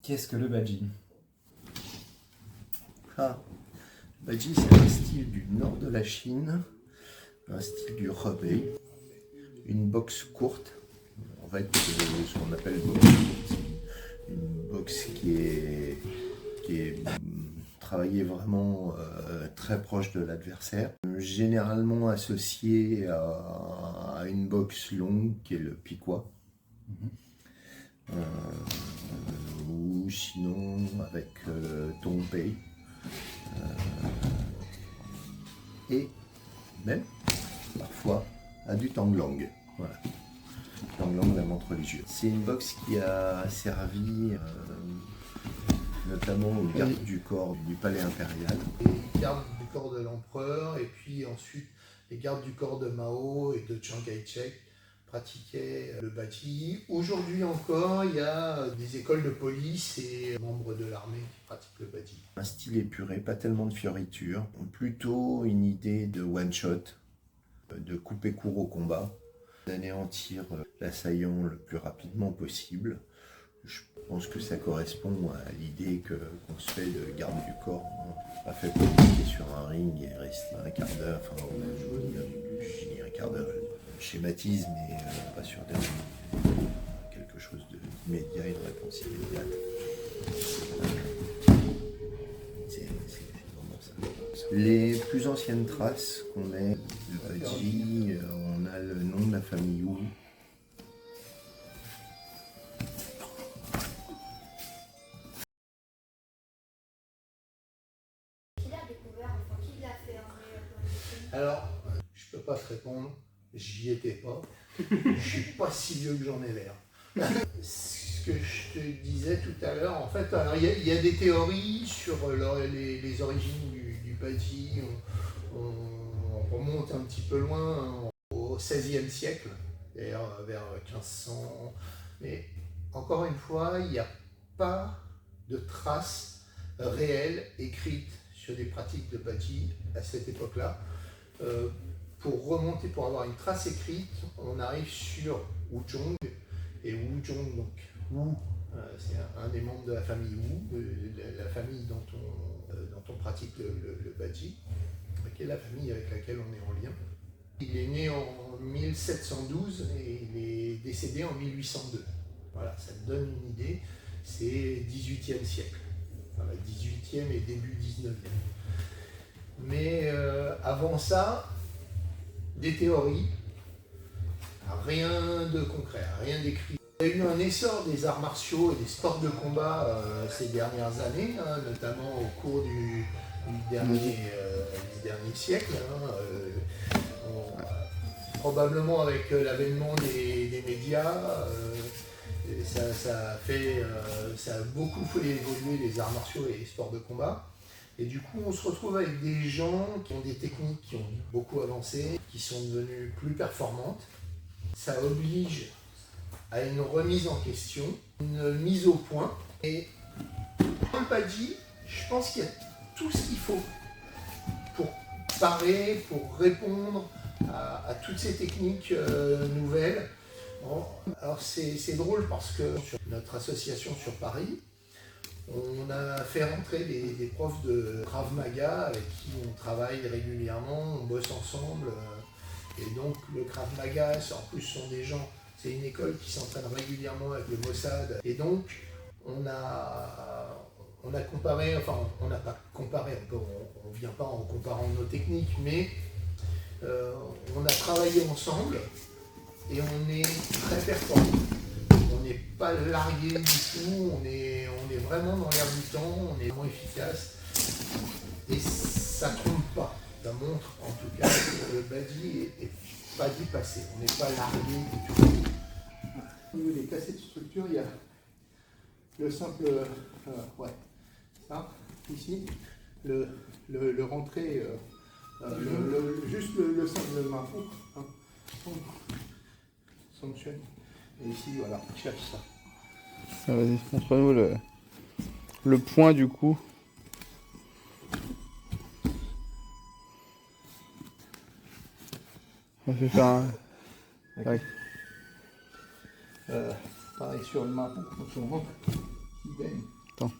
Qu'est-ce que le Baji? Ah, le Baji, c'est un style du nord de la Chine, un style du Hebei, une boxe courte, en fait, ce qu'on appelle une boxe qui est travaillée vraiment très proche de l'adversaire, généralement associée à une boxe longue qui est le piquois. Ou sinon avec Tong Pei et même parfois à du Tanglang. Voilà. Tanglang, la montre religieuse. C'est une boxe qui a servi notamment aux gardes du corps du palais impérial. Les gardes du corps de l'empereur et puis ensuite les gardes du corps de Mao et de Chiang Kai-shek pratiquaient le Baji. Aujourd'hui encore, il y a des écoles de police et membres de l'armée qui pratiquent le Baji. Un style épuré, pas tellement de fioritures, plutôt une idée de one-shot, de couper court au combat, d'anéantir l'assaillant le plus rapidement possible. Je pense que ça correspond à l'idée qu'on se fait de garde du corps. On pas fait pour rester sur un ring et rester un quart d'heure, enfin je dis un quart d'heure, je schématise, mais pas sur quelque chose d'immédiat et de réponse immédiate. C'est vraiment ça. Les plus anciennes traces qu'on ait de Baji, on a le nom de la famille Wu. Alors, je peux pas te répondre, j'y étais pas, je suis pas si vieux que j'en ai l'air. Ce que je te disais tout à l'heure, en fait, alors il y a des théories sur les origines du Baji. On remonte un petit peu loin, au XVIe siècle, d'ailleurs vers 1500. Mais encore une fois, il n'y a pas de traces réelles écrites sur des pratiques de Baji à cette époque-là. Pour remonter, pour avoir une trace écrite, on arrive sur Wuzhong, et Wuzhong, donc Wu, c'est un des membres de la famille Wu, de la famille dont on pratique le Baji, qui est la famille avec laquelle on est en lien. Il est né en 1712 et il est décédé en 1802. Voilà, ça te donne une idée, c'est 18e siècle, enfin 18e et début 19e. Mais avant ça, des théories, rien de concret, rien d'écrit. Il y a eu un essor des arts martiaux et des sports de combat ces dernières années, notamment au cours du dernier siècle. Probablement avec l'avènement des médias, ça a beaucoup fait évoluer les arts martiaux et les sports de combat. Et du coup, on se retrouve avec des gens qui ont des techniques qui ont beaucoup avancé, qui sont devenues plus performantes. Ça oblige à une remise en question, une mise au point. Et dans le Baji, je pense qu'il y a tout ce qu'il faut pour parer, pour répondre à toutes ces techniques nouvelles. Bon, alors c'est drôle parce que sur notre association sur Paris, on a fait rentrer des profs de Krav Maga avec qui on travaille régulièrement, on bosse ensemble. Et donc le Krav Maga, en plus sont des gens, c'est une école qui s'entraîne régulièrement avec le Mossad. Et donc on a comparé, enfin on n'a pas comparé, on ne vient pas en comparant nos techniques, mais on a travaillé ensemble et on est très performants. On n'est pas largué du tout, on est vraiment dans l'air du temps, on est vraiment efficace et ça ne trompe pas. Ça montre en tout cas que le Baji est pas dépassé, on n'est pas largué du tout. Au niveau des cassés de structure, il y a le simple, ça, ici, le rentré, juste le simple marteau, son chaîne. Et ici, voilà, je cherche ça. Ah, vas-y, montre-nous le point du coup. On va faire un... Okay. Pareil sur le main, quand on rentre, il baigne. Attends.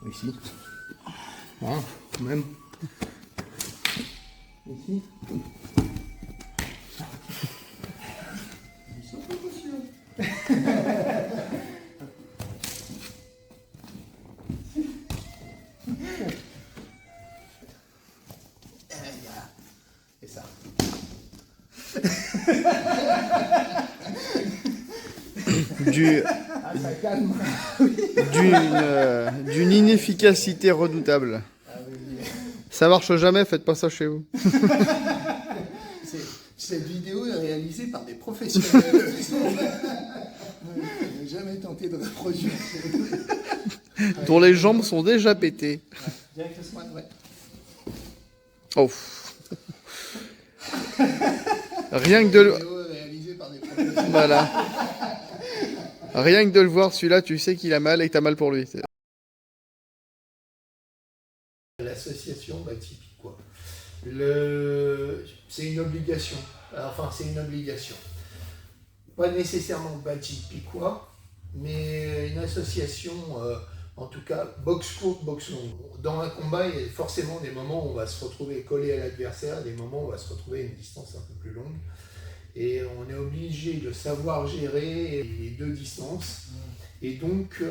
Ici. Hein, quand même. Ici. Ici, pas possible. Et ça. Ah, ça calme. D'une inefficacité redoutable. Ah, oui. Ça marche jamais, faites pas ça chez vous. Cette vidéo est réalisée par des professionnels. Je n'ai jamais tenté de reproduire. Dont les jambes sont déjà pétées. Directement, ouais. Oh. Rien que de le... Vidéo réalisée par des professionnels. Voilà. Rien que de le voir, celui-là, tu sais qu'il a mal et que t'as mal pour lui. L'association typique, quoi. C'est une obligation. Enfin, c'est une obligation. Pas nécessairement bâti piquois, mais une association, en tout cas, boxe courte, boxe longue. Dans un combat, il y a forcément des moments où on va se retrouver collé à l'adversaire, des moments où on va se retrouver à une distance un peu plus longue. Et on est obligé de savoir gérer les deux distances. Et donc,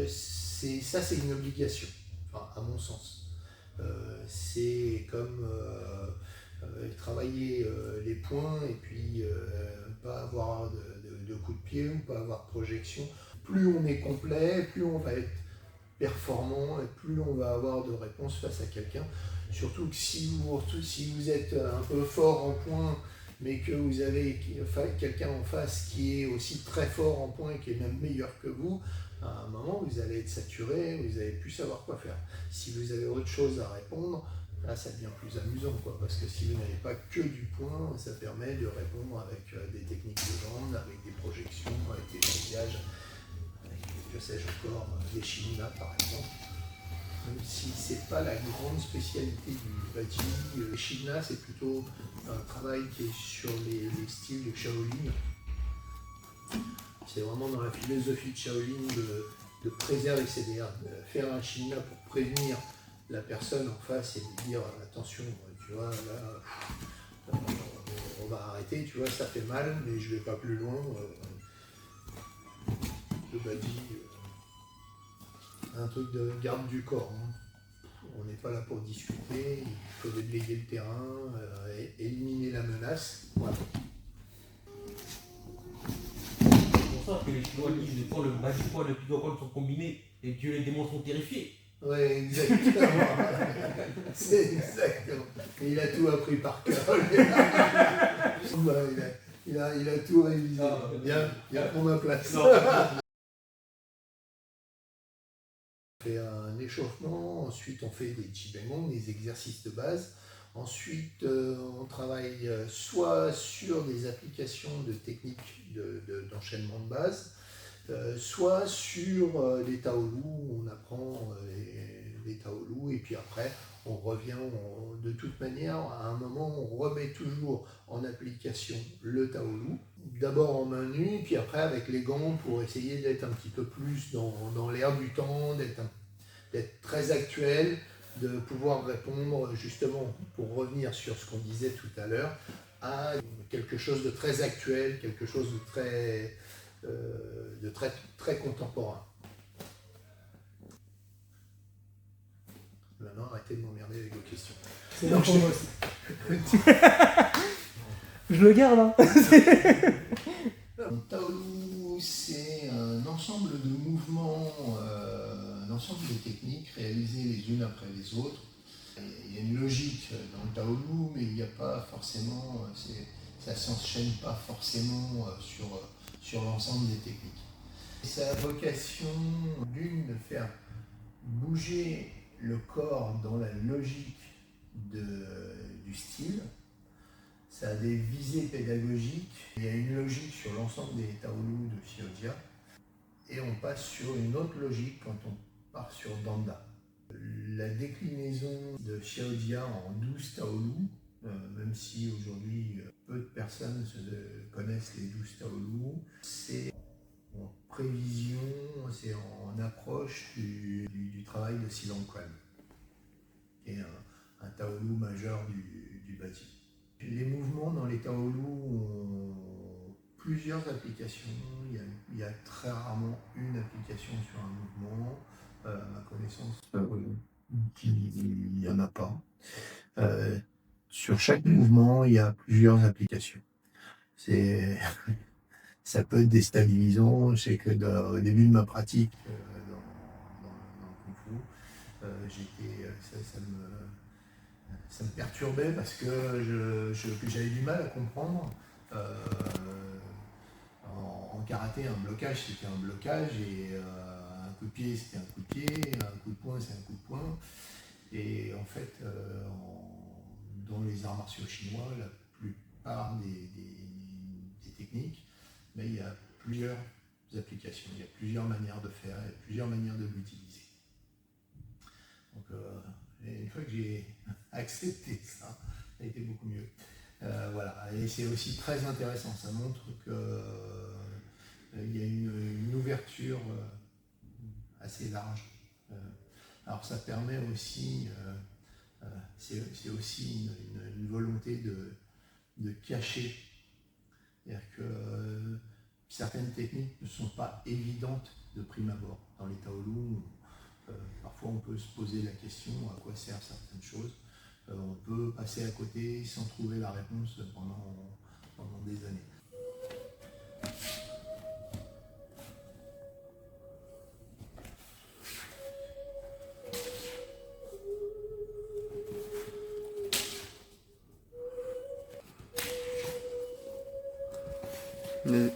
c'est une obligation, enfin, à mon sens. C'est comme travailler les points et puis pas avoir de coup de pied ou pas avoir de projection. Plus on est complet, plus on va être performant et plus on va avoir de réponses face à quelqu'un. Surtout que si vous êtes un peu fort en points, mais que vous avez quelqu'un en face qui est aussi très fort en points et qui est même meilleur que vous, à un moment vous allez être saturé, vous n'allez plus savoir quoi faire. Si vous avez autre chose à répondre, là ça devient plus amusant, quoi, parce que si vous n'avez pas que du point, ça permet de répondre avec des techniques de jambes, avec des projections, avec des voyages, avec, que sais-je encore, des Shimna par exemple. Même si c'est pas la grande spécialité du bâti, les Shimna c'est plutôt un travail qui est sur les styles de Shaolin. C'est vraiment dans la philosophie de Shaolin de préserver, c'est-à-dire de faire un Shimna pour prévenir la personne en face et lui dire attention, tu vois, là, on va arrêter, tu vois, ça fait mal, mais je vais pas plus loin. Le bâti, un truc de garde du corps. Hein. On n'est pas là pour discuter, il faut déblayer le terrain, éliminer la menace. Voilà. C'est pour ça que les Chinois disent quand le Magipois et le Pidokan sont combinés et que les démons sont terrifiés. Oui, exactement. C'est exactement. Et il a tout appris par cœur. Il a tout révisé. Viens prendre ma place. On fait un échauffement, ensuite on fait des Qigong, des exercices de base. Ensuite, on travaille soit sur des applications de techniques d'enchaînement de base, soit sur les Taolu, on apprend les Taolu, et puis après on revient, de toute manière, à un moment on remet toujours en application le Taolu, d'abord en main nue, puis après avec les gants pour essayer d'être un petit peu plus dans l'air du temps, d'être très actuel, de pouvoir répondre justement, pour revenir sur ce qu'on disait tout à l'heure, à quelque chose de très actuel, quelque chose de très contemporain. Maintenant, arrêtez de m'emmerder avec vos questions. C'est bon pour moi aussi. Je le garde, hein. Un Taolu, c'est un ensemble de mouvements, un ensemble de techniques réalisées les unes après les autres. Il y a une logique dans le Taolu, mais il n'y a pas forcément, ça ne s'enchaîne pas forcément sur l'ensemble des techniques. Ça a vocation d'une de faire bouger le corps dans la logique du style. Ça a des visées pédagogiques. Il y a une logique sur l'ensemble des Taolu de Xiaojia. Et on passe sur une autre logique quand on part sur Danda. La déclinaison de Xiaojia en 12 Taolu même si aujourd'hui peu de personnes connaissent les 12 Taolu. C'est en prévision, c'est en approche du travail de Silang Quan, qui est un Taolu majeur du bâti. Les mouvements dans les Taolu ont plusieurs applications. Il y a très rarement une application sur un mouvement. À ma connaissance, il n'y en a pas. Sur chaque mouvement, il y a plusieurs applications. Ça peut être déstabilisant. Je sais que au début de ma pratique dans le Kung Fu, ça me perturbait parce que j'avais du mal à comprendre. En karaté, un blocage, c'était un blocage, et un coup de pied, c'était un coup de pied, un coup de poing, c'est un coup de poing. Et en fait, dans les arts martiaux chinois, la plupart des techniques, mais il y a plusieurs applications, il y a plusieurs manières de faire, il y a plusieurs manières de l'utiliser. Donc, une fois que j'ai accepté ça, ça a été beaucoup mieux. Voilà, et c'est aussi très intéressant, ça montre qu'il y a une ouverture assez large. Alors ça permet aussi, c'est aussi une volonté de cacher. C'est-à-dire que certaines techniques ne sont pas évidentes de prime abord. Dans les Taolu, parfois on peut se poser la question à quoi servent certaines choses. On peut passer à côté sans trouver la réponse pendant des années. Mais...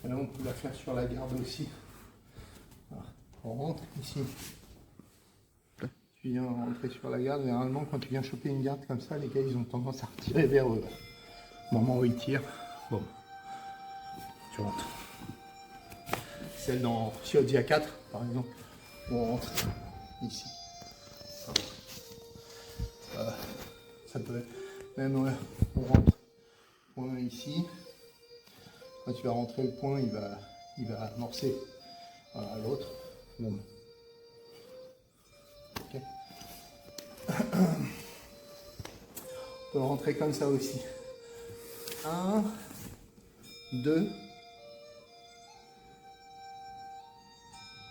Là, on peut la faire sur la garde aussi. Voilà. On rentre ici. Tu viens rentrer sur la garde. Généralement, quand tu viens choper une garde comme ça, les gars, ils ont tendance à retirer vers eux. Au moment où ils tirent, bon, tu rentres. Celle dans Xiaodia 4, par exemple, où on rentre ici. Ça peut être même, on rentre point ici. Quand tu vas rentrer le point, il va amorcer l'autre. Bon. Okay. On peut rentrer comme ça aussi. 1, 2.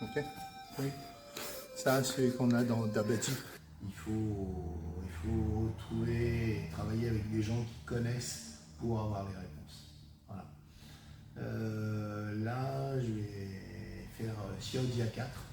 Ok. Oui. Ça, c'est celui qu'on a dans Dabati. Il faut trouver et travailler avec des gens qui connaissent pour avoir les réponses. Voilà. Là, je vais faire Xiaodia 4.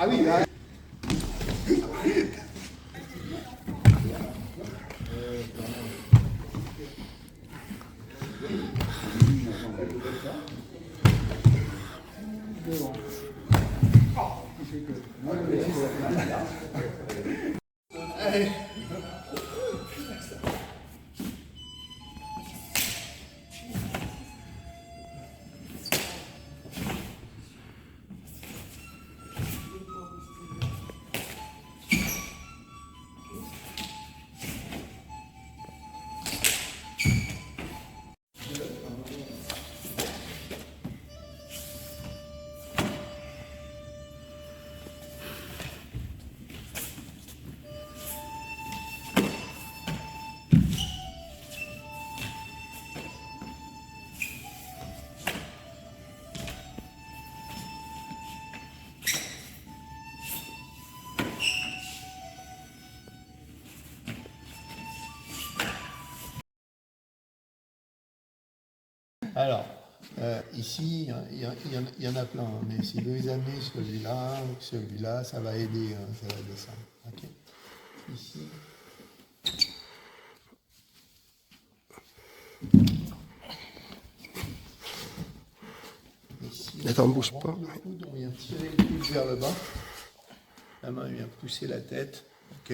Ah oui, là. Alors, ici, il y en a plein, hein, mais si vous les amenez celui-là, ça va aider, ça va descendre. Ok. Ici. Ici, Attends, bouge pas. Le coude, on vient tirer le coude vers le bas. La main vient pousser la tête. Ok.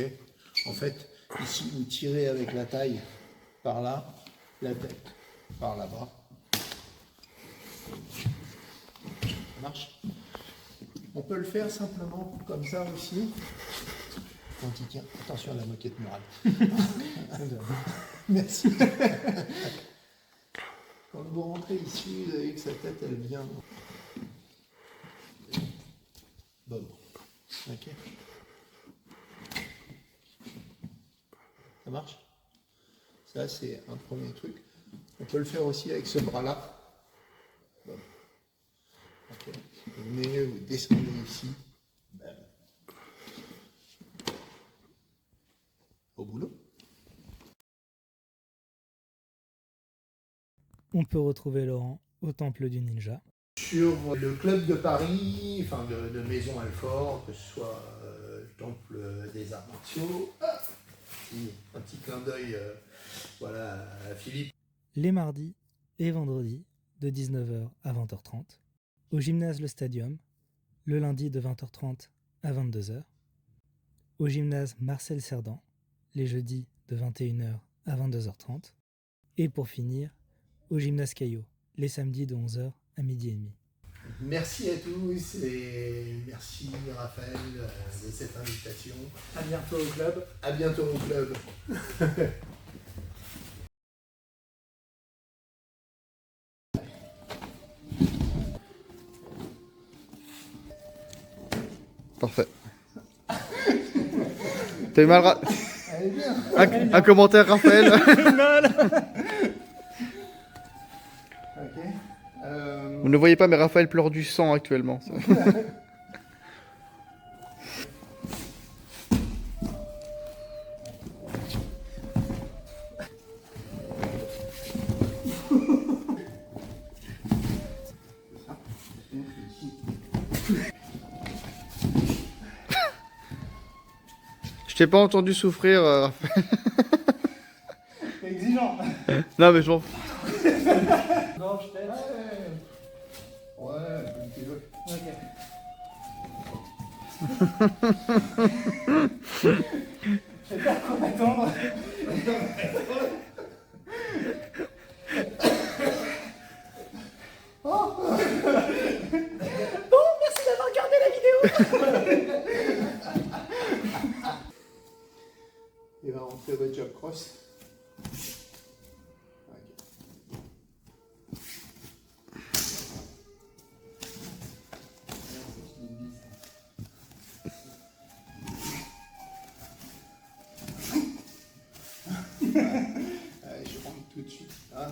En fait, ici, vous tirez avec la taille par là, la tête par là-bas. Ça marche. On peut le faire simplement comme ça aussi. Quand il tient. Attention à la moquette murale. Merci. Quand vous rentrez ici, vous avez que sa tête, elle vient. Bon. Ok. Ça marche? Ça, c'est un premier truc. On peut le faire aussi avec ce bras-là. Bon. Ok. Vous venez, vous descendez ici. Bam. Au boulot. On peut retrouver Laurent au Temple du Ninja. Sur le club de Paris, enfin de Maison Alfort, que ce soit le Temple des Arts Martiaux, un petit clin d'œil voilà, à Philippe. Les mardis et vendredis de 19h à 20h30. Au gymnase Le Stadium, le lundi de 20h30 à 22h. Au gymnase Marcel Cerdan, les jeudis de 21h à 22h30. Et pour finir, au gymnase Caillot, les samedis de 11h à 12h30. Merci à tous et merci Raphaël de cette invitation. À bientôt au club. À bientôt au club. Parfait. T'as eu mal, Elle est bien. un commentaire, Raphaël? Ok. Vous ne voyez pas, mais Raphaël pleure du sang actuellement. Je t'ai pas entendu souffrir, Raphaël. C'est exigeant. Non, mais je m'en fous. Gorge, tête. Ouais, comme tu veux. Ok. J'ai peur qu'on m'attende. Bon, merci d'avoir regardé la vidéo. Il va rentrer au job cross. Allez, je rentre tout de suite. Ah.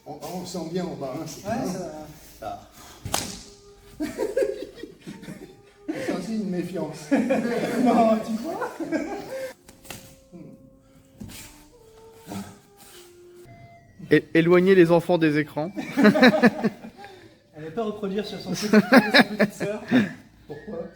On sent bien en bas. Hein, c'est Ouais, bien. ça va. Ah. On sent pense. Non, tu crois? Éloigner les enfants des écrans. Elle n'est pas reproduire sur son petit frère et sa petite sœur. Pourquoi?